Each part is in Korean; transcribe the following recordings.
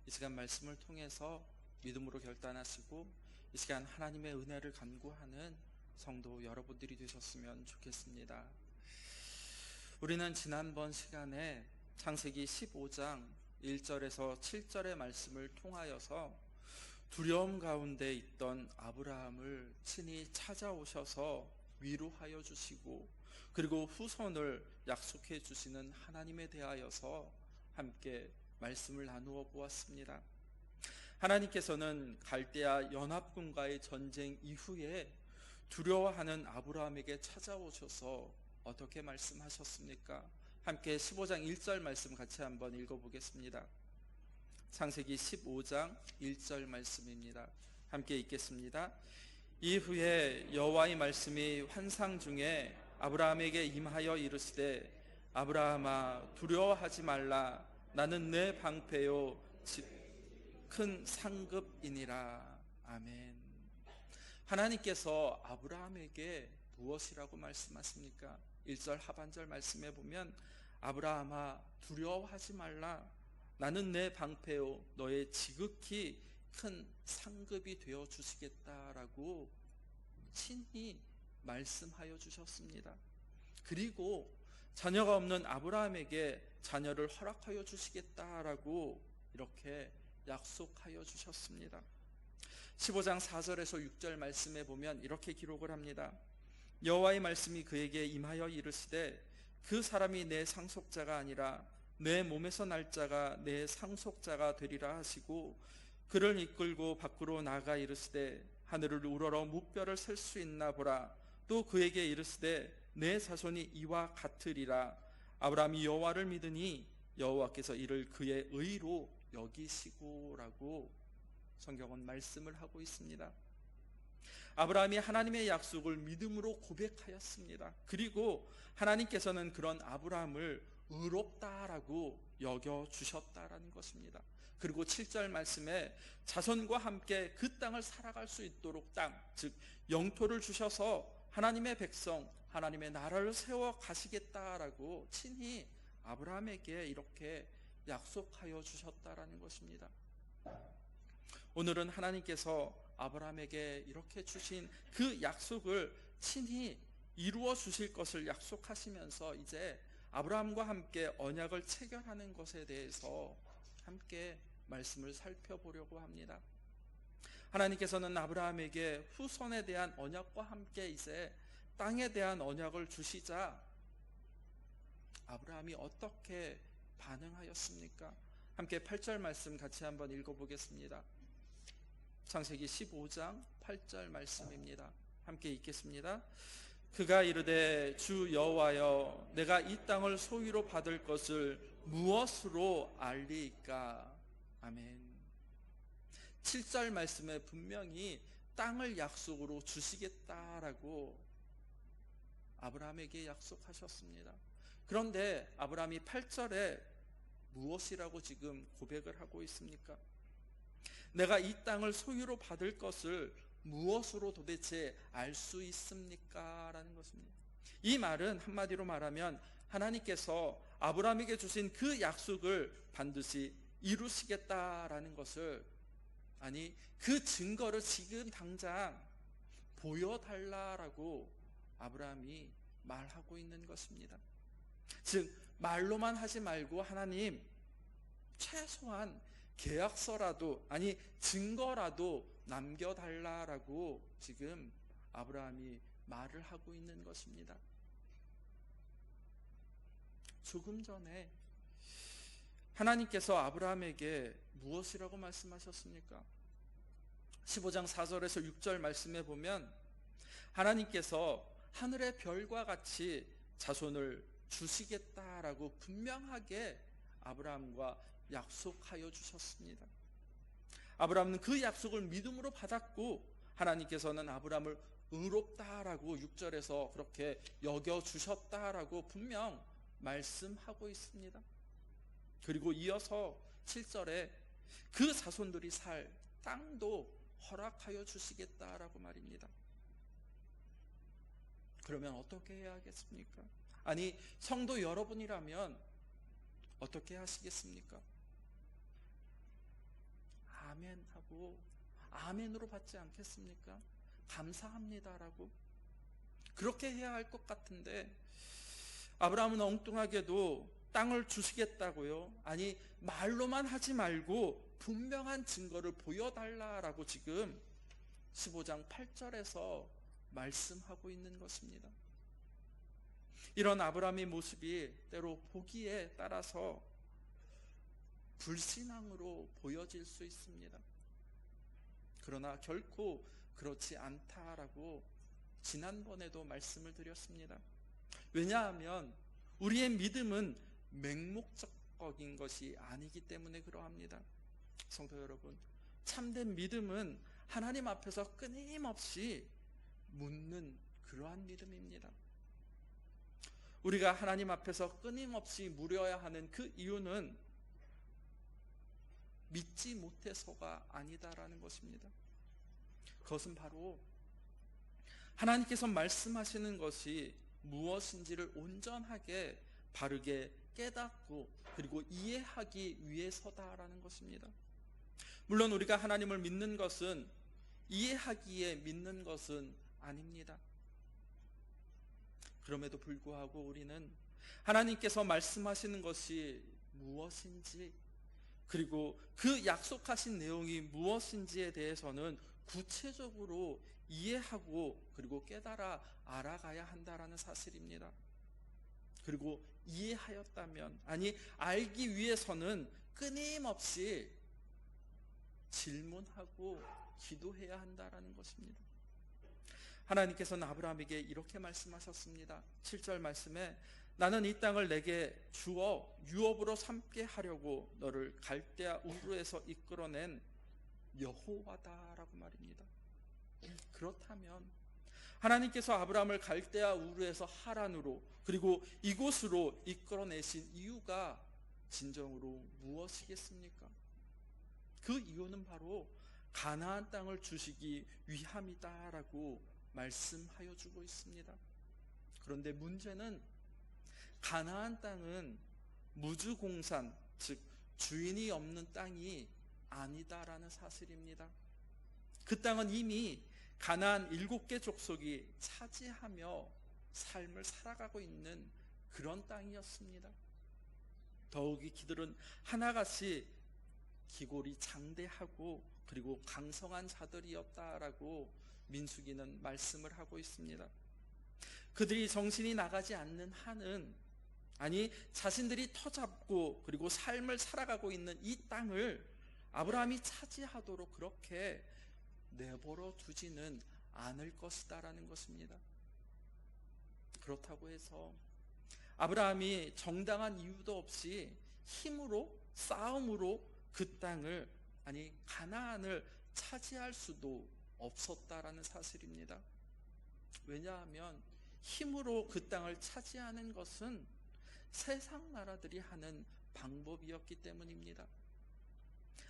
이 시간 말씀을 통해서 믿음으로 결단하시고 이 시간 하나님의 은혜를 간구하는 성도 여러분들이 되셨으면 좋겠습니다. 우리는 지난번 시간에 창세기 15장 1절에서 7절의 말씀을 통하여서 두려움 가운데 있던 아브라함을 친히 찾아오셔서 위로하여 주시고 그리고 후손을 약속해 주시는 하나님에 대하여서 함께 말씀을 나누어 보았습니다. 하나님께서는 갈대아 연합군과의 전쟁 이후에 두려워하는 아브라함에게 찾아오셔서 어떻게 말씀하셨습니까? 함께 15장 1절 말씀 같이 한번 읽어보겠습니다. 창세기 15장 1절 말씀입니다. 함께 읽겠습니다. 이후에 여호와의 말씀이 환상 중에 아브라함에게 임하여 이르시되 아브라함아 두려워하지 말라. 나는 내 방패요 큰 상급이니라. 아멘. 하나님께서 아브라함에게 무엇이라고 말씀하십니까? 1절 하반절 말씀에 보면 아브라함아 두려워하지 말라. 나는 내 방패요 너의 지극히 큰 상급이 되어 주시겠다라고 친히 말씀하여 주셨습니다. 그리고 자녀가 없는 아브라함에게 자녀를 허락하여 주시겠다라고 이렇게 약속하여 주셨습니다. 15장 4절에서 6절 말씀에 보면 이렇게 기록을 합니다. 여호와의 말씀이 그에게 임하여 이르시되 그 사람이 내 상속자가 아니라 내 몸에서 날 자가 내 상속자가 되리라 하시고 그를 이끌고 밖으로 나가 이르시되 하늘을 우러러 무뼈를 셀 수 있나 보라. 또 그에게 이르시되 내 자손이 이와 같으리라. 아브라함이 여호와를 믿으니 여호와께서 이를 그의 의로 여기시고라고 성경은 말씀을 하고 있습니다. 아브라함이 하나님의 약속을 믿음으로 고백하였습니다. 그리고 하나님께서는 그런 아브라함을 의롭다라고 여겨주셨다라는 것입니다. 그리고 7절 말씀에 자손과 함께 그 땅을 살아갈 수 있도록 땅, 즉 영토를 주셔서 하나님의 백성, 하나님의 나라를 세워 가시겠다라고 친히 아브라함에게 이렇게 약속하여 주셨다라는 것입니다. 오늘은 하나님께서 아브라함에게 이렇게 주신 그 약속을 친히 이루어 주실 것을 약속하시면서 이제 아브라함과 함께 언약을 체결하는 것에 대해서 함께 말씀을 살펴보려고 합니다. 하나님께서는 아브라함에게 후손에 대한 언약과 함께 이제 땅에 대한 언약을 주시자 아브라함이 어떻게 반응하였습니까? 함께 8절 말씀 같이 한번 읽어보겠습니다. 창세기 15장 8절 말씀입니다. 함께 읽겠습니다. 그가 이르되 주 여호와여 내가 이 땅을 소유로 받을 것을 무엇으로 알리이까? 아멘. 7절 말씀에 분명히 땅을 약속으로 주시겠다라고 아브라함에게 약속하셨습니다. 그런데 아브라함이 8절에 무엇이라고 지금 고백을 하고 있습니까? 내가 이 땅을 소유로 받을 것을 무엇으로 도대체 알 수 있습니까? 라는 것입니다. 이 말은 한마디로 말하면 하나님께서 아브라함에게 주신 그 약속을 반드시 이루시겠다라는 것을, 아니 그 증거를 지금 당장 보여달라라고 아브라함이 말하고 있는 것입니다. 즉 말로만 하지 말고 하나님 최소한 계약서라도, 아니 증거라도 남겨달라라고 지금 아브라함이 말을 하고 있는 것입니다. 조금 전에 하나님께서 아브라함에게 무엇이라고 말씀하셨습니까? 15장 4절에서 6절 말씀에 보면 하나님께서 하늘의 별과 같이 자손을 주시겠다라고 분명하게 아브라함과 약속하여 주셨습니다. 아브라함은 그 약속을 믿음으로 받았고 하나님께서는 아브라함을 의롭다라고 6절에서 그렇게 여겨주셨다라고 분명 말씀하고 있습니다. 그리고 이어서 7절에 그 자손들이 살 땅도 허락하여 주시겠다라고 말입니다. 그러면 어떻게 해야 하겠습니까? 아니 성도 여러분이라면 어떻게 하시겠습니까? 라고 아멘으로 받지 않겠습니까? 감사합니다라고 그렇게 해야 할 것 같은데, 아브라함은 엉뚱하게도 땅을 주시겠다고요? 아니, 말로만 하지 말고 분명한 증거를 보여달라라고 지금 15장 8절에서 말씀하고 있는 것입니다. 이런 아브라함의 모습이 때로 보기에 따라서 불신앙으로 보여질 수 있습니다. 그러나 결코 그렇지 않다라고 지난번에도 말씀을 드렸습니다. 왜냐하면 우리의 믿음은 맹목적인 것이 아니기 때문에 그러합니다. 성도 여러분, 참된 믿음은 하나님 앞에서 끊임없이 묻는 그러한 믿음입니다. 우리가 하나님 앞에서 끊임없이 물어야 하는 그 이유는 믿지 못해서가 아니다라는 것입니다. 그것은 바로 하나님께서 말씀하시는 것이 무엇인지를 온전하게 바르게 깨닫고 그리고 이해하기 위해서다라는 것입니다. 물론 우리가 하나님을 믿는 것은 이해하기에 믿는 것은 아닙니다. 그럼에도 불구하고 우리는 하나님께서 말씀하시는 것이 무엇인지, 그리고 그 약속하신 내용이 무엇인지에 대해서는 구체적으로 이해하고 그리고 깨달아 알아가야 한다라는 사실입니다. 그리고 이해하였다면, 아니 알기 위해서는 끊임없이 질문하고 기도해야 한다라는 것입니다. 하나님께서는 아브라함에게 이렇게 말씀하셨습니다. 7절 말씀에 나는 이 땅을 내게 주어 유업으로 삼게 하려고 너를 갈대아 우르에서 이끌어낸 여호와다라고 말입니다. 그렇다면 하나님께서 아브라함을 갈대아 우르에서 하란으로 그리고 이곳으로 이끌어내신 이유가 진정으로 무엇이겠습니까? 그 이유는 바로 가나안 땅을 주시기 위함이다라고 말씀하여 주고 있습니다. 그런데 문제는 가나안 땅은 무주공산, 즉 주인이 없는 땅이 아니다라는 사실입니다. 그 땅은 이미 가나안 7개 족속이 차지하며 삶을 살아가고 있는 그런 땅이었습니다. 더욱이 그들은 하나같이 기골이 장대하고 그리고 강성한 자들이었다라고 민수기는 말씀을 하고 있습니다. 그들이 정신이 나가지 않는 한은, 아니 자신들이 터잡고 그리고 삶을 살아가고 있는 이 땅을 아브라함이 차지하도록 그렇게 내버려 두지는 않을 것이다라는 것입니다. 그렇다고 해서 아브라함이 정당한 이유도 없이 힘으로 싸움으로 그 땅을, 아니 가나안을 차지할 수도 없었다라는 사실입니다. 왜냐하면 힘으로 그 땅을 차지하는 것은 세상 나라들이 하는 방법이었기 때문입니다.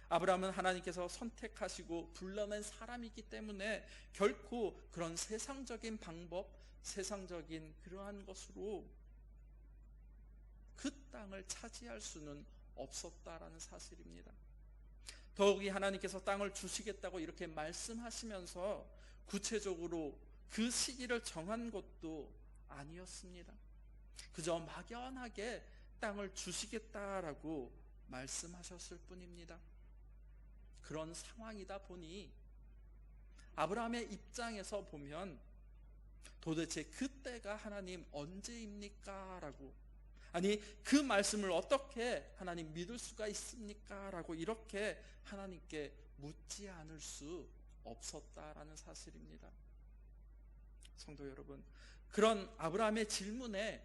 아브라함은 하나님께서 선택하시고 불러낸 사람이기 때문에 결코 그런 세상적인 방법, 세상적인 그러한 것으로 그 땅을 차지할 수는 없었다라는 사실입니다. 더욱이 하나님께서 땅을 주시겠다고 이렇게 말씀하시면서 구체적으로 그 시기를 정한 것도 아니었습니다. 그저 막연하게 땅을 주시겠다라고 말씀하셨을 뿐입니다. 그런 상황이다 보니 아브라함의 입장에서 보면 도대체 그때가 하나님 언제입니까? 라고, 아니 그 말씀을 어떻게 하나님 믿을 수가 있습니까? 라고 이렇게 하나님께 묻지 않을 수 없었다라는 사실입니다. 성도 여러분, 그런 아브라함의 질문에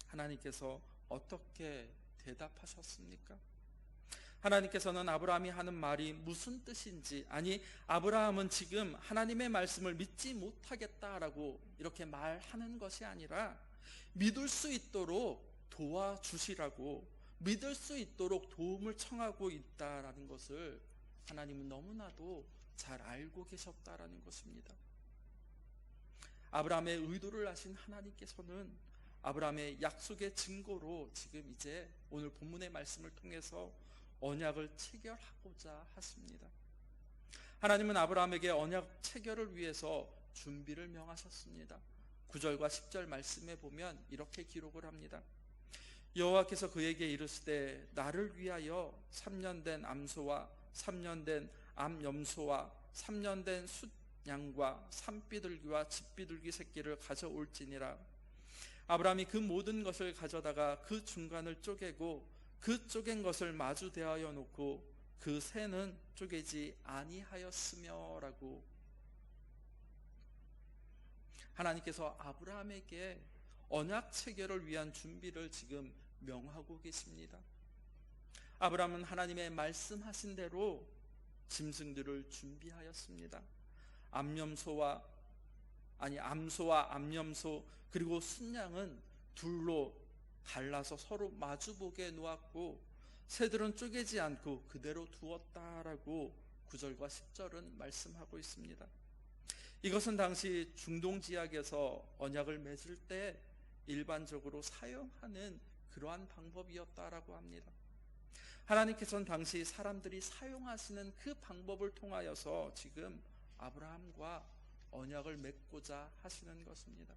하나님께서 어떻게 대답하셨습니까? 하나님께서는 아브라함이 하는 말이 무슨 뜻인지, 아니 아브라함은 지금 하나님의 말씀을 믿지 못하겠다라고 이렇게 말하는 것이 아니라 믿을 수 있도록 도와주시라고, 믿을 수 있도록 도움을 청하고 있다라는 것을 하나님은 너무나도 잘 알고 계셨다라는 것입니다. 아브라함의 의도를 아신 하나님께서는 아브라함의 약속의 증거로 지금 이제 오늘 본문의 말씀을 통해서 언약을 체결하고자 하십니다. 하나님은 아브라함에게 언약 체결을 위해서 준비를 명하셨습니다. 9절과 10절 말씀에 보면 이렇게 기록을 합니다. 여호와께서 그에게 이르시되 나를 위하여 3년 된 암소와 3년 된 암염소와 3년 된 숫양과 산비둘기와 집비둘기 새끼를 가져올지니라. 아브라함이 그 모든 것을 가져다가 그 중간을 쪼개고 그 쪼갠 것을 마주 대하여 놓고 그 새는 쪼개지 아니하였으며 라고 하나님께서 아브라함에게 언약 체결을 위한 준비를 지금 명하고 계십니다. 아브라함은 하나님의 말씀하신 대로 짐승들을 준비하였습니다. 암소와 암염소 그리고 순양은 둘로 갈라서 서로 마주보게 놓았고 새들은 쪼개지 않고 그대로 두었다라고 9절과 10절은 말씀하고 있습니다. 이것은 당시 중동 지역에서 언약을 맺을 때 일반적으로 사용하는 그러한 방법이었다라고 합니다. 하나님께서는 당시 사람들이 사용하시는 그 방법을 통하여서 지금 아브라함과 언약을 맺고자 하시는 것입니다.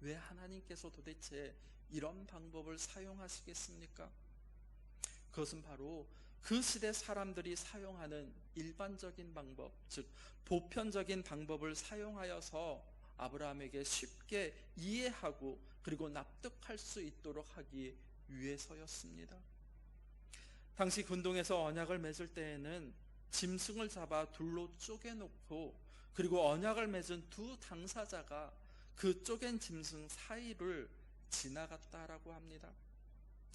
왜 하나님께서 도대체 이런 방법을 사용하시겠습니까? 그것은 바로 그 시대 사람들이 사용하는 일반적인 방법, 즉 보편적인 방법을 사용하여서 아브라함에게 쉽게 이해하고 그리고 납득할 수 있도록 하기 위해서였습니다. 당시 근동에서 언약을 맺을 때에는 짐승을 잡아 둘로 쪼개놓고 그리고 언약을 맺은 두 당사자가 그 쪼갠 짐승 사이를 지나갔다라고 합니다.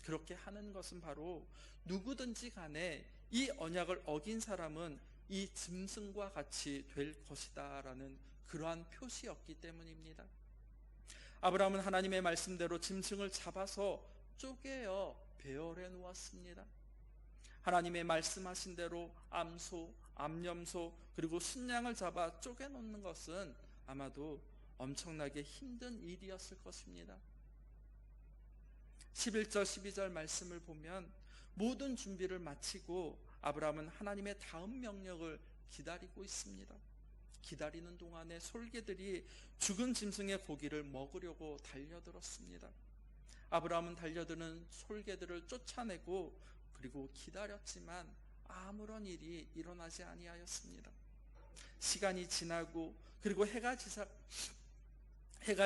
그렇게 하는 것은 바로 누구든지 간에 이 언약을 어긴 사람은 이 짐승과 같이 될 것이다 라는 그러한 표시였기 때문입니다. 아브라함은 하나님의 말씀대로 짐승을 잡아서 쪼개어 배열해 놓았습니다. 하나님의 말씀하신 대로 암소, 암염소 그리고 순양을 잡아 쪼개 놓는 것은 아마도 엄청나게 힘든 일이었을 것입니다. 11절 12절 말씀을 보면 모든 준비를 마치고 아브라함은 하나님의 다음 명령을 기다리고 있습니다. 기다리는 동안에 솔개들이 죽은 짐승의 고기를 먹으려고 달려들었습니다. 아브라함은 달려드는 솔개들을 쫓아내고 그리고 기다렸지만 아무런 일이 일어나지 아니하였습니다. 시간이 지나고 그리고 해가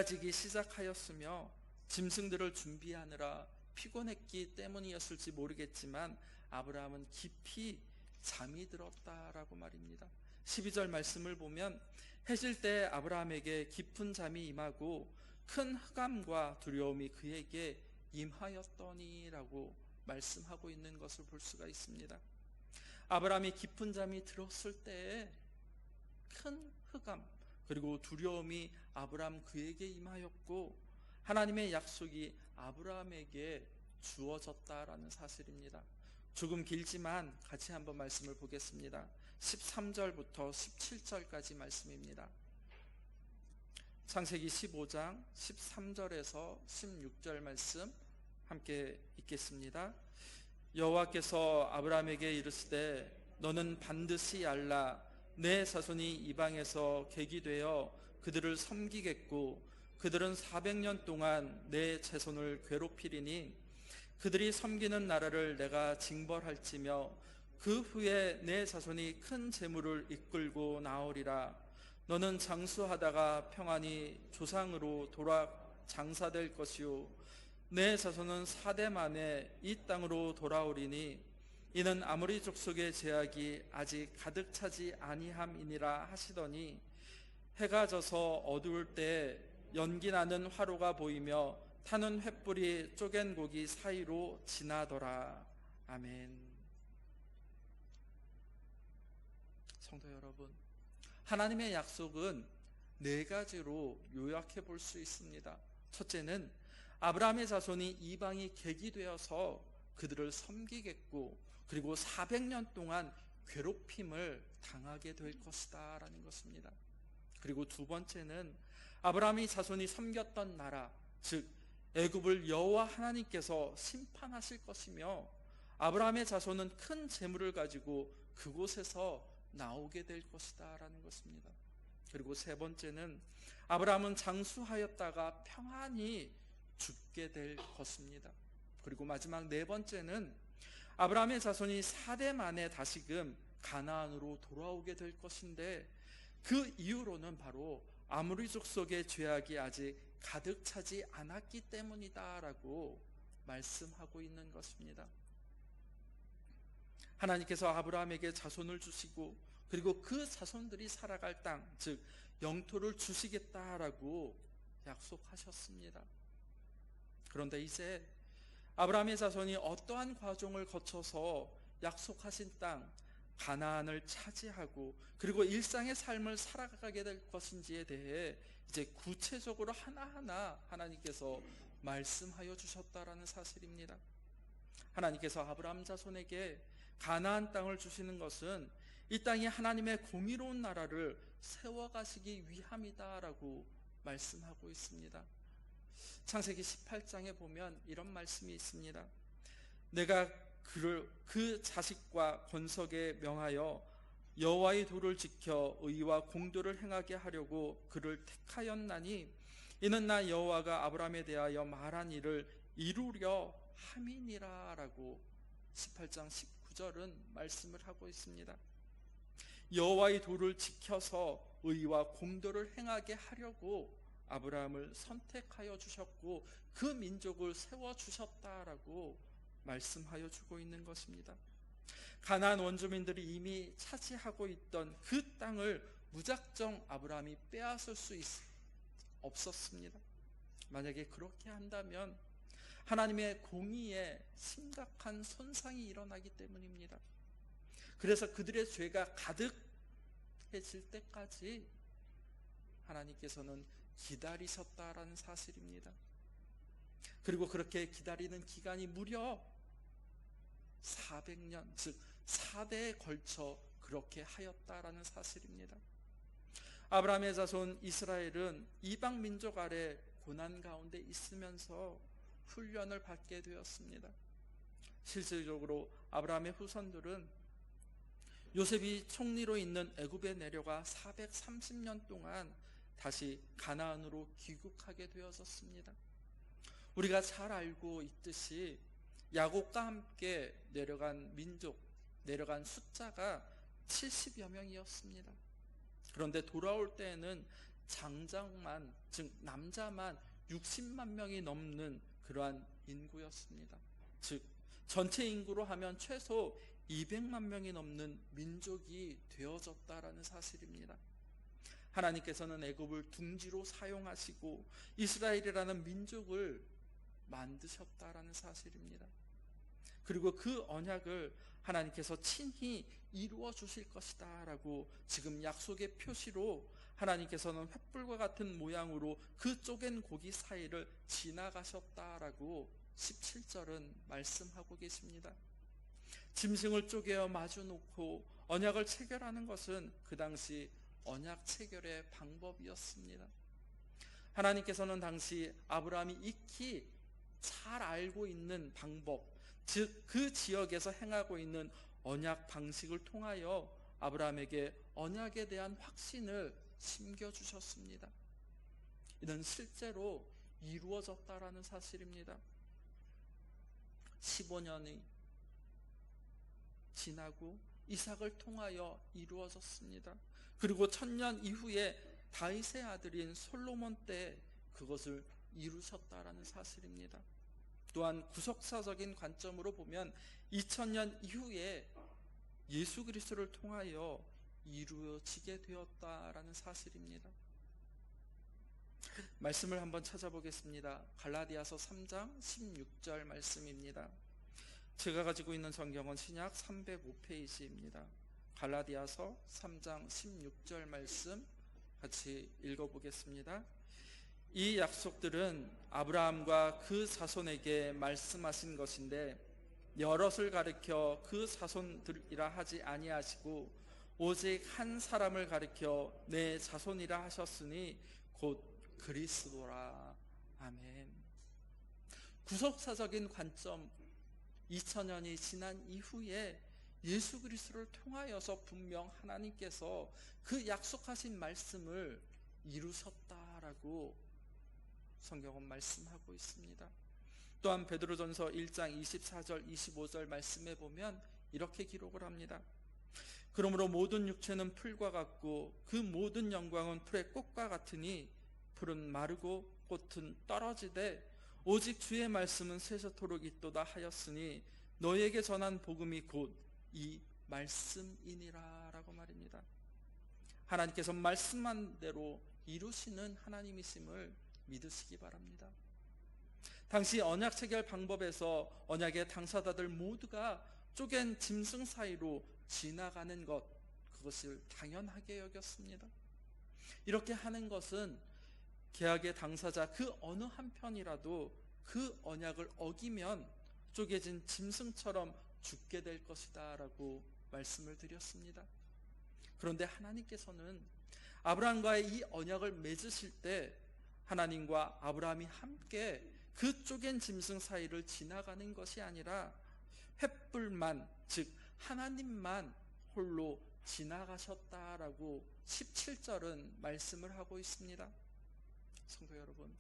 지기 시작하였으며 짐승들을 준비하느라 피곤했기 때문이었을지 모르겠지만 아브라함은 깊이 잠이 들었다라고 말입니다. 12절 말씀을 보면 해질 때 아브라함에게 깊은 잠이 임하고 큰 흑암과 두려움이 그에게 임하였더니라고 말씀하고 있는 것을 볼 수가 있습니다. 아브라함이 깊은 잠이 들었을 때에 큰 흑암 그리고 두려움이 아브라함 그에게 임하였고 하나님의 약속이 아브라함에게 주어졌다라는 사실입니다. 조금 길지만 같이 한번 말씀을 보겠습니다. 13절부터 17절까지 말씀입니다. 창세기 15장 13절에서 16절 말씀 함께 읽겠습니다. 여호와께서 아브라함에게 이르시되 너는 반드시 알라 내 자손이 이방에서 객이 되어 그들을 섬기겠고 그들은 400년 동안 내 자손을 괴롭히리니 그들이 섬기는 나라를 내가 징벌할지며 그 후에 내 자손이 큰 재물을 이끌고 나오리라. 너는 장수하다가 평안히 조상으로 돌아 장사될 것이요 내 자손은 4대 만에 이 땅으로 돌아오리니 이는 아모리 족속의 제약이 아직 가득 차지 아니함이니라 하시더니 해가 져서 어두울 때 연기 나는 화로가 보이며 타는 횃불이 쪼갠 고기 사이로 지나더라. 아멘. 성도 여러분, 하나님의 약속은 네 가지로 요약해 볼 수 있습니다. 첫째는 아브라함의 자손이 이방이 객이 되어서 그들을 섬기겠고 그리고 400년 동안 괴롭힘을 당하게 될 것이다 라는 것입니다. 그리고 두 번째는 아브라함의 자손이 섬겼던 나라, 즉 애굽을 여호와 하나님께서 심판하실 것이며 아브라함의 자손은 큰 재물을 가지고 그곳에서 나오게 될 것이다 라는 것입니다. 그리고 세 번째는 아브라함은 장수하였다가 평안히 죽게 될 것입니다. 그리고 마지막 네 번째는 아브라함의 자손이 4대 만에 다시금 가나안으로 돌아오게 될 것인데, 그 이유로는 바로 아모리 족속의 죄악이 아직 가득 차지 않았기 때문이다 라고 말씀하고 있는 것입니다. 하나님께서 아브라함에게 자손을 주시고 그리고 그 자손들이 살아갈 땅, 즉 영토를 주시겠다라고 약속하셨습니다. 그런데 이제 아브라함의 자손이 어떠한 과정을 거쳐서 약속하신 땅 가나안을 차지하고 그리고 일상의 삶을 살아가게 될 것인지에 대해 이제 구체적으로 하나하나 하나님께서 말씀하여 주셨다라는 사실입니다. 하나님께서 아브라함 자손에게 가나안 땅을 주시는 것은 이 땅이 하나님의 공의로운 나라를 세워가시기 위함이다라고 말씀하고 있습니다. 창세기 18장에 보면 이런 말씀이 있습니다. 내가 그 자식과 권석에 명하여 여호와의 도를 지켜 의와 공도를 행하게 하려고 그를 택하였나니 이는 나 여호와가 아브라함에 대하여 말한 일을 이루려 함이니라 라고 18장 19절은 말씀을 하고 있습니다. 여호와의 도를 지켜서 의와 공도를 행하게 하려고 아브라함을 선택하여 주셨고 그 민족을 세워주셨다라고 말씀하여 주고 있는 것입니다. 가나안 원주민들이 이미 차지하고 있던 그 땅을 무작정 아브라함이 빼앗을 수 없었습니다. 만약에 그렇게 한다면 하나님의 공의에 심각한 손상이 일어나기 때문입니다. 그래서 그들의 죄가 가득해질 때까지 하나님께서는 기다리셨다라는 사실입니다. 그리고 그렇게 기다리는 기간이 무려 400년, 즉 4대에 걸쳐 그렇게 하였다라는 사실입니다. 아브라함의 자손 이스라엘은 이방 민족 아래 고난 가운데 있으면서 훈련을 받게 되었습니다. 실질적으로 아브라함의 후손들은 요셉이 총리로 있는 애굽에 내려가 430년 동안 다시 가나안으로 귀국하게 되어졌습니다. 우리가 잘 알고 있듯이 야곱과 함께 내려간 민족, 내려간 숫자가 70여 명이었습니다. 그런데 돌아올 때에는 장장만, 즉 남자만 60만 명이 넘는 그러한 인구였습니다. 즉 전체 인구로 하면 최소 200만 명이 넘는 민족이 되어졌다라는 사실입니다. 하나님께서는 애굽을 둥지로 사용하시고 이스라엘이라는 민족을 만드셨다라는 사실입니다. 그리고 그 언약을 하나님께서 친히 이루어 주실 것이다 라고 지금 약속의 표시로 하나님께서는 횃불과 같은 모양으로 그 쪼갠 고기 사이를 지나가셨다라고 17절은 말씀하고 계십니다. 짐승을 쪼개어 마주 놓고 언약을 체결하는 것은 그 당시 언약 체결의 방법이었습니다. 하나님께서는 당시 아브라함이 익히 잘 알고 있는 방법, 즉 그 지역에서 행하고 있는 언약 방식을 통하여 아브라함에게 언약에 대한 확신을 심겨주셨습니다. 이는 실제로 이루어졌다라는 사실입니다. 15년이 지나고 이삭을 통하여 이루어졌습니다. 그리고 1000년 이후에 다윗의 아들인 솔로몬 때 그것을 이루셨다라는 사실입니다. 또한 구속사적인 관점으로 보면 2000년 이후에 예수 그리스도를 통하여 이루어지게 되었다라는 사실입니다. 말씀을 한번 찾아보겠습니다. 갈라디아서 3장 16절 말씀입니다. 제가 가지고 있는 성경은 신약 305페이지입니다. 갈라디아서 3장 16절 말씀 같이 읽어보겠습니다. 이 약속들은 아브라함과 그 자손에게 말씀하신 것인데 여럿을 가리켜 그 자손들이라 하지 아니하시고 오직 한 사람을 가리켜 내 자손이라 하셨으니 곧 그리스도라. 아멘. 구속사적인 관점, 2000년이 지난 이후에 예수 그리스도를 통하여서 분명 하나님께서 그 약속하신 말씀을 이루셨다라고 성경은 말씀하고 있습니다. 또한 베드로전서 1장 24절 25절 말씀에 보면 이렇게 기록을 합니다. 그러므로 모든 육체는 풀과 같고 그 모든 영광은 풀의 꽃과 같으니 풀은 마르고 꽃은 떨어지되 오직 주의 말씀은 세세토록 있도다 하였으니 너에게 전한 복음이 곧 이 말씀이니라 라고 말입니다. 하나님께서 말씀한 대로 이루시는 하나님이심을 믿으시기 바랍니다. 당시 언약 체결 방법에서 언약의 당사자들 모두가 쪼갠 짐승 사이로 지나가는 것, 그것을 당연하게 여겼습니다. 이렇게 하는 것은 계약의 당사자 그 어느 한편이라도 그 언약을 어기면 쪼개진 짐승처럼 죽게 될 것이다 라고 말씀을 드렸습니다. 그런데 하나님께서는 아브라함과의 이 언약을 맺으실 때 하나님과 아브라함이 함께 그 쪼갠 짐승 사이를 지나가는 것이 아니라 횃불만, 즉 하나님만 홀로 지나가셨다라고 17절은 말씀을 하고 있습니다. 성도 여러분,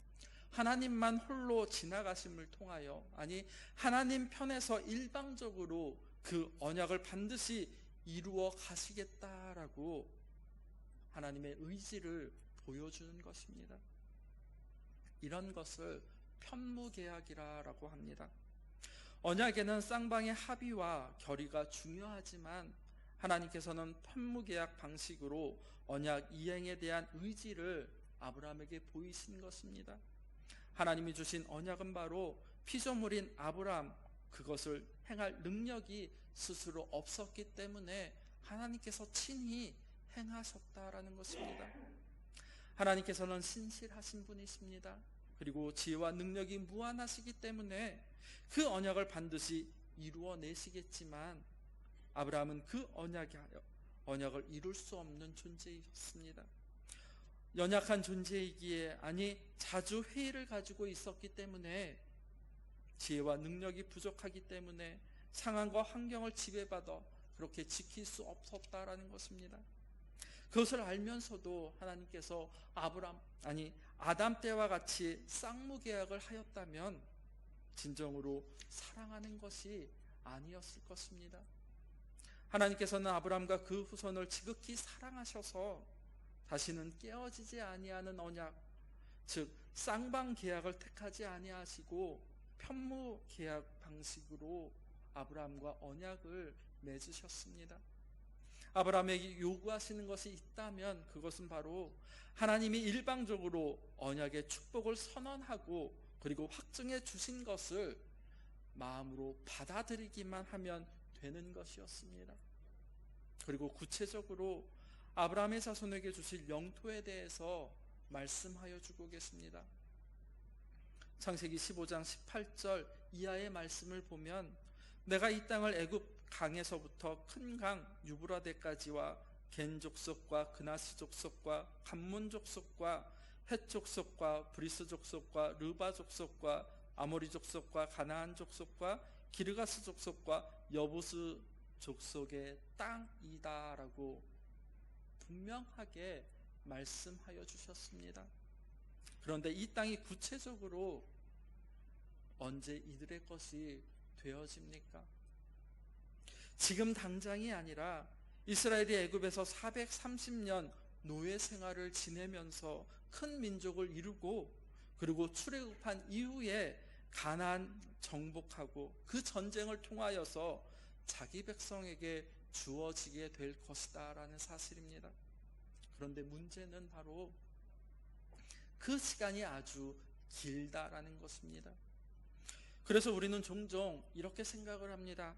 하나님만 홀로 지나가심을 통하여, 아니 하나님 편에서 일방적으로 그 언약을 반드시 이루어 가시겠다라고 하나님의 의지를 보여주는 것입니다. 이런 것을 편무계약이라고 합니다. 언약에는 쌍방의 합의와 결의가 중요하지만 하나님께서는 편무계약 방식으로 언약 이행에 대한 의지를 아브라함에게 보이신 것입니다. 하나님이 주신 언약은 바로 피조물인 아브라함, 그것을 행할 능력이 스스로 없었기 때문에 하나님께서 친히 행하셨다라는 것입니다. 하나님께서는 신실하신 분이십니다. 그리고 지혜와 능력이 무한하시기 때문에 그 언약을 반드시 이루어내시겠지만 아브라함은 그 언약을 이룰 수 없는 존재였습니다. 연약한 존재이기에, 아니 자주 회의를 가지고 있었기 때문에, 지혜와 능력이 부족하기 때문에 상황과 환경을 지배받아 그렇게 지킬 수 없었다라는 것입니다. 그것을 알면서도 하나님께서 아담 때와 같이 쌍무계약을 하였다면 진정으로 사랑하는 것이 아니었을 것입니다. 하나님께서는 아브라함과 그 후손을 지극히 사랑하셔서 다시는 깨어지지 아니하는 언약, 즉 쌍방 계약을 택하지 아니하시고 편무 계약 방식으로 아브라함과 언약을 맺으셨습니다. 아브라함에게 요구하시는 것이 있다면 그것은 바로 하나님이 일방적으로 언약의 축복을 선언하고 그리고 확증해 주신 것을 마음으로 받아들이기만 하면 되는 것이었습니다. 그리고 구체적으로 아브라함의 자손에게 주실 영토에 대해서 말씀하여 주고 계십니다. 창세기 15장 18절 이하의 말씀을 보면 내가 이 땅을 애굽 강에서부터 큰 강 유브라데까지와 겐 족속과 그나스 족속과 감문 족속과 헷 족속과 브리스 족속과 르바 족속과 아모리 족속과 가나안 족속과 기르가스 족속과 여부스 족속의 땅이다라고 분명하게 말씀하여 주셨습니다. 그런데 이 땅이 구체적으로 언제 이들의 것이 되어집니까? 지금 당장이 아니라 이스라엘이 애굽에서 430년 노예 생활을 지내면서 큰 민족을 이루고 그리고 출애굽한 이후에 가나안 정복하고 그 전쟁을 통하여서 자기 백성에게 주어지게 될 것이다 라는 사실입니다. 그런데 문제는 바로 그 시간이 아주 길다라는 것입니다. 그래서 우리는 종종 이렇게 생각을 합니다.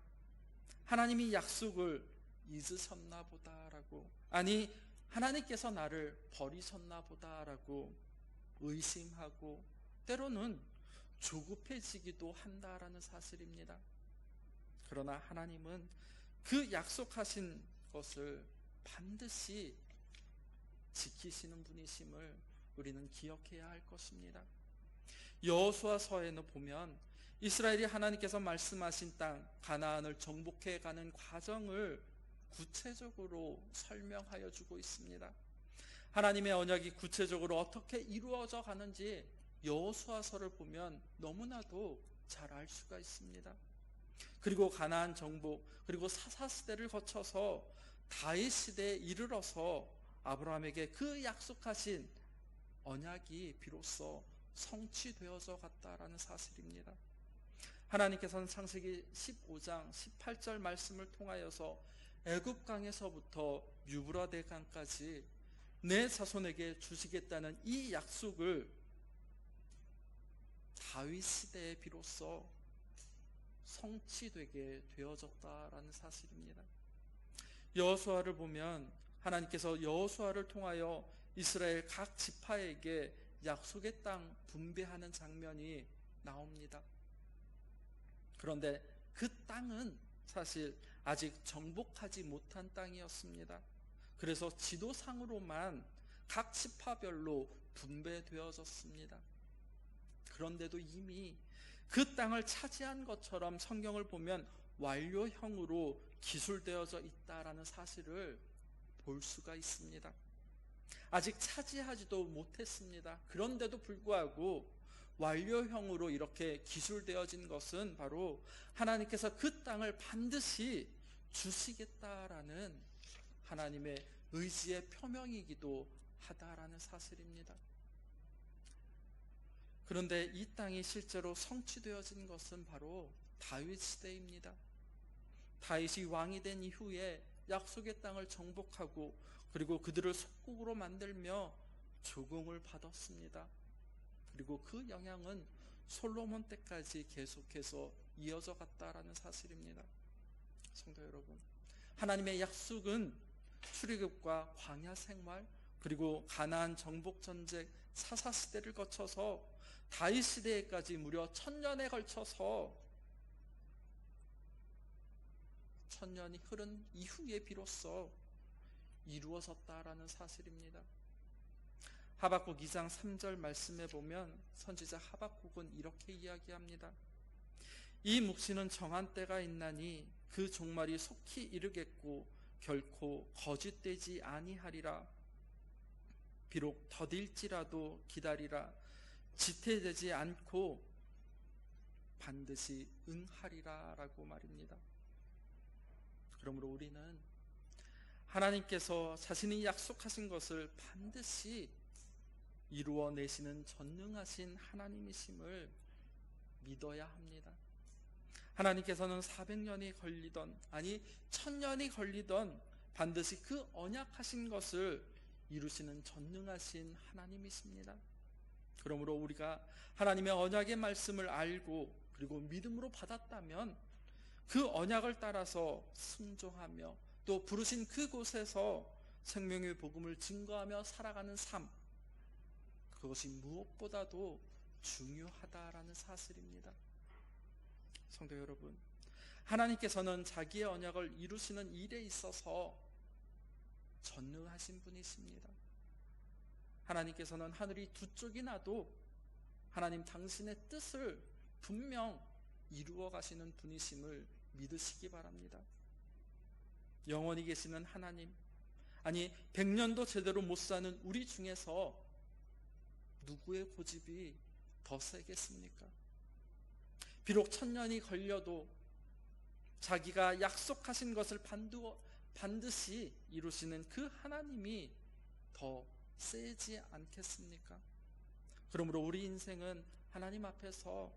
하나님이 약속을 잊으셨나 보다라고, 아니 하나님께서 나를 버리셨나 보다라고 의심하고 때로는 조급해지기도 한다라는 사실입니다. 그러나 하나님은 그 약속하신 것을 반드시 지키시는 분이심을 우리는 기억해야 할 것입니다. 여호수아서에는 보면 이스라엘이 하나님께서 말씀하신 땅 가나안을 정복해 가는 과정을 구체적으로 설명하여 주고 있습니다. 하나님의 언약이 구체적으로 어떻게 이루어져 가는지 여호수아서를 보면 너무나도 잘 알 수가 있습니다. 그리고 가나안 정복, 그리고 사사시대를 거쳐서 다윗 시대에 이르러서 아브라함에게 그 약속하신 언약이 비로소 성취되어져 갔다라는 사실입니다. 하나님께서는 창세기 15장 18절 말씀을 통하여서 애굽강에서부터 유브라데 강까지 내 자손에게 주시겠다는 이 약속을 다윗 시대에 비로소 성취되게 되어졌다라는 사실입니다. 여호수아를 보면 하나님께서 여호수아를 통하여 이스라엘 각 지파에게 약속의 땅 분배하는 장면이 나옵니다. 그런데 그 땅은 사실 아직 정복하지 못한 땅이었습니다. 그래서 지도상으로만 각 지파별로 분배되어졌습니다. 그런데도 이미 그 땅을 차지한 것처럼 성경을 보면 완료형으로 기술되어져 있다라는 사실을 볼 수가 있습니다. 아직 차지하지도 못했습니다. 그런데도 불구하고 완료형으로 이렇게 기술되어진 것은 바로 하나님께서 그 땅을 반드시 주시겠다라는 하나님의 의지의 표명이기도 하다라는 사실입니다. 그런데 이 땅이 실제로 성취되어진 것은 바로 다윗 시대입니다. 다윗이 왕이 된 이후에 약속의 땅을 정복하고 그리고 그들을 속국으로 만들며 조공을 받았습니다. 그리고 그 영향은 솔로몬 때까지 계속해서 이어져 갔다라는 사실입니다. 성도 여러분, 하나님의 약속은 출애굽과 광야 생활 그리고 가나안 정복 전쟁 사사 시대를 거쳐서 다윗 시대에까지 무려 1000년에 걸쳐서 1000년이 흐른 이후에 비로소 이루어졌다라는 사실입니다. 하박국 2장 3절 말씀에 보면 선지자 하박국은 이렇게 이야기합니다. 이 묵시는 정한 때가 있나니 그 종말이 속히 이르겠고 결코 거짓되지 아니하리라. 비록 더딜지라도 기다리라. 지체되지 않고 반드시 응하리라 라고 말입니다. 그러므로 우리는 하나님께서 자신이 약속하신 것을 반드시 이루어내시는 전능하신 하나님이심을 믿어야 합니다. 하나님께서는 400년이 걸리던 아니 1000년이 걸리던 반드시 그 언약하신 것을 이루시는 전능하신 하나님이십니다. 그러므로 우리가 하나님의 언약의 말씀을 알고 그리고 믿음으로 받았다면 그 언약을 따라서 순종하며 또 부르신 그곳에서 생명의 복음을 증거하며 살아가는 삶, 그것이 무엇보다도 중요하다라는 사실입니다. 성도 여러분, 하나님께서는 자기의 언약을 이루시는 일에 있어서 전능하신 분이십니다. 하나님께서는 하늘이 두 쪽이 나도 하나님 당신의 뜻을 분명 이루어 가시는 분이심을 믿으시기 바랍니다. 영원히 계시는 하나님, 아니 100년도 제대로 못 사는 우리 중에서 누구의 고집이 더 세겠습니까? 비록 1000년이 걸려도 자기가 약속하신 것을 반드시 이루시는 그 하나님이 더 세지 않겠습니까? 그러므로 우리 인생은 하나님 앞에서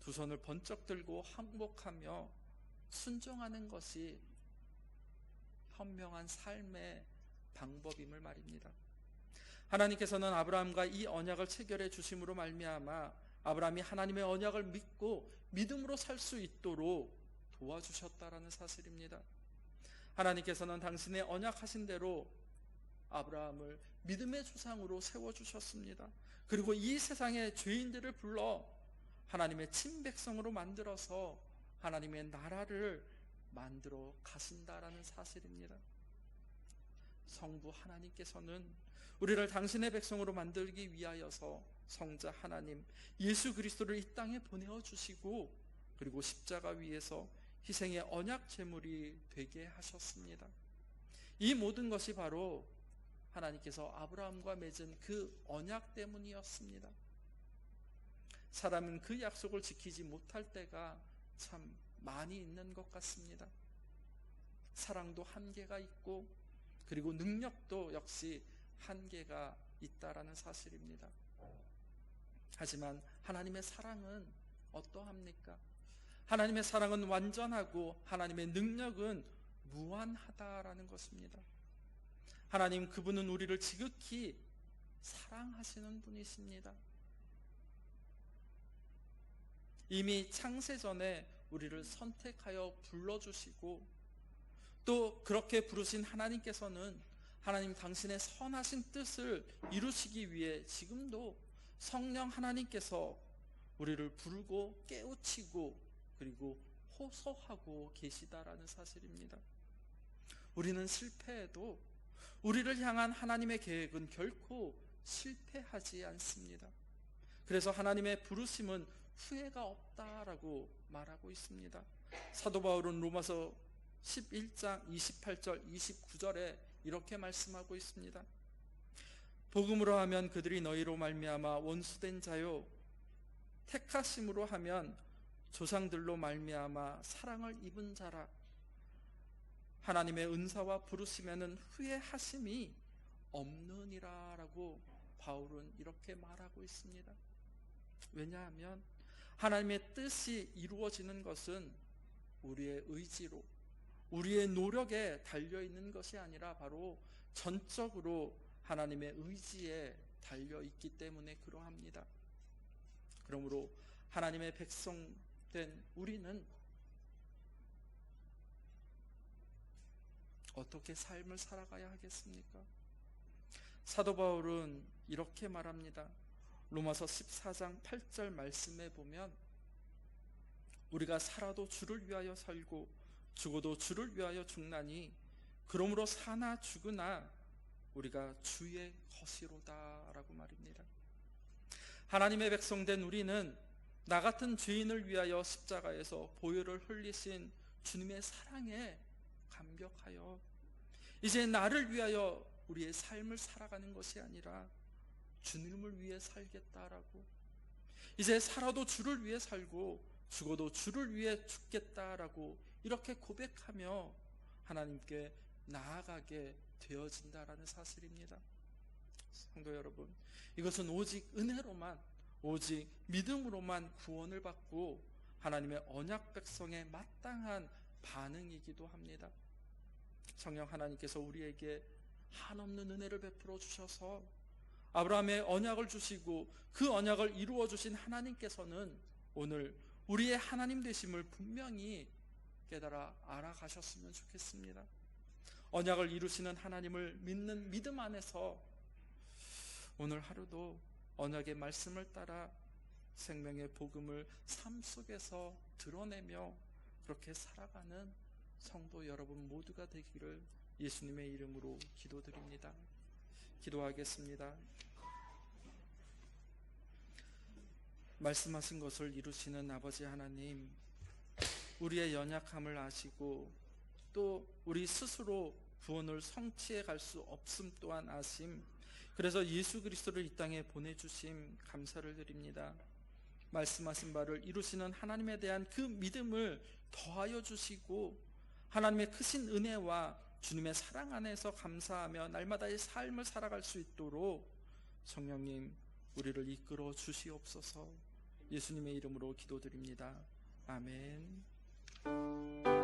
두 손을 번쩍 들고 항복하며 순종하는 것이 현명한 삶의 방법임을 말입니다. 하나님께서는 아브라함과 이 언약을 체결해 주심으로 말미암아 아브라함이 하나님의 언약을 믿고 믿음으로 살 수 있도록 도와주셨다라는 사실입니다. 하나님께서는 당신의 언약하신 대로 아브라함을 믿음의 조상으로 세워주셨습니다. 그리고 이 세상의 죄인들을 불러 하나님의 친백성으로 만들어서 하나님의 나라를 만들어 가신다라는 사실입니다. 성부 하나님께서는 우리를 당신의 백성으로 만들기 위하여서 성자 하나님 예수 그리스도를 이 땅에 보내어 주시고, 그리고 십자가 위에서 희생의 언약 제물이 되게 하셨습니다. 이 모든 것이 바로 하나님께서 아브라함과 맺은 그 언약 때문이었습니다. 사람은 그 약속을 지키지 못할 때가 참 많이 있는 것 같습니다. 사랑도 한계가 있고, 그리고 능력도 역시 한계가 있다라는 사실입니다. 하지만 하나님의 사랑은 어떠합니까? 하나님의 사랑은 완전하고 하나님의 능력은 무한하다라는 것입니다. 하나님, 그분은 우리를 지극히 사랑하시는 분이십니다. 이미 창세전에 우리를 선택하여 불러주시고, 또 그렇게 부르신 하나님께서는 하나님 당신의 선하신 뜻을 이루시기 위해 지금도 성령 하나님께서 우리를 부르고 깨우치고 그리고 호소하고 계시다라는 사실입니다. 우리는 실패해도 우리를 향한 하나님의 계획은 결코 실패하지 않습니다. 그래서 하나님의 부르심은 후회가 없다라고 말하고 있습니다. 사도 바울은 로마서 11장 28절 29절에 이렇게 말씀하고 있습니다. 복음으로 하면 그들이 너희로 말미암아 원수된 자요, 택하심으로 하면 조상들로 말미암아 사랑을 입은 자라. 하나님의 은사와 부르시면은 후회하심이 없느니라 라고 바울은 이렇게 말하고 있습니다. 왜냐하면 하나님의 뜻이 이루어지는 것은 우리의 의지로, 우리의 노력에 달려있는 것이 아니라 바로 전적으로 하나님의 의지에 달려있기 때문에 그러합니다. 그러므로 하나님의 백성된 우리는 어떻게 삶을 살아가야 하겠습니까? 사도 바울은 이렇게 말합니다. 로마서 14장 8절 말씀에 보면, 우리가 살아도 주를 위하여 살고 죽어도 주를 위하여 죽나니 그러므로 사나 죽으나 우리가 주의 것이로다 라고 말입니다. 하나님의 백성된 우리는 나 같은 죄인을 위하여 십자가에서 보혈을 흘리신 주님의 사랑에 감격하여 이제 나를 위하여 우리의 삶을 살아가는 것이 아니라 주님을 위해 살겠다라고, 이제 살아도 주를 위해 살고 죽어도 주를 위해 죽겠다라고 이렇게 고백하며 하나님께 나아가게 되어진다라는 사실입니다. 성도 여러분, 이것은 오직 은혜로만, 오직 믿음으로만 구원을 받고 하나님의 언약 백성의 마땅한 반응이기도 합니다. 성령 하나님께서 우리에게 한없는 은혜를 베풀어 주셔서 아브라함의 언약을 주시고 그 언약을 이루어 주신 하나님께서는 오늘 우리의 하나님 되심을 분명히 깨달아 알아가셨으면 좋겠습니다. 언약을 이루시는 하나님을 믿는 믿음 안에서 오늘 하루도 언약의 말씀을 따라 생명의 복음을 삶 속에서 드러내며 그렇게 살아가는 성도 여러분 모두가 되기를 예수님의 이름으로 기도드립니다. 기도하겠습니다. 말씀하신 것을 이루시는 아버지 하나님, 우리의 연약함을 아시고 또 우리 스스로 구원을 성취해 갈 수 없음 또한 아심, 그래서 예수 그리스도를 이 땅에 보내주심 감사를 드립니다. 말씀하신 바를 이루시는 하나님에 대한 그 믿음을 더하여 주시고 하나님의 크신 은혜와 주님의 사랑 안에서 감사하며 날마다의 삶을 살아갈 수 있도록 성령님 우리를 이끌어 주시옵소서. 예수님의 이름으로 기도드립니다. 아멘.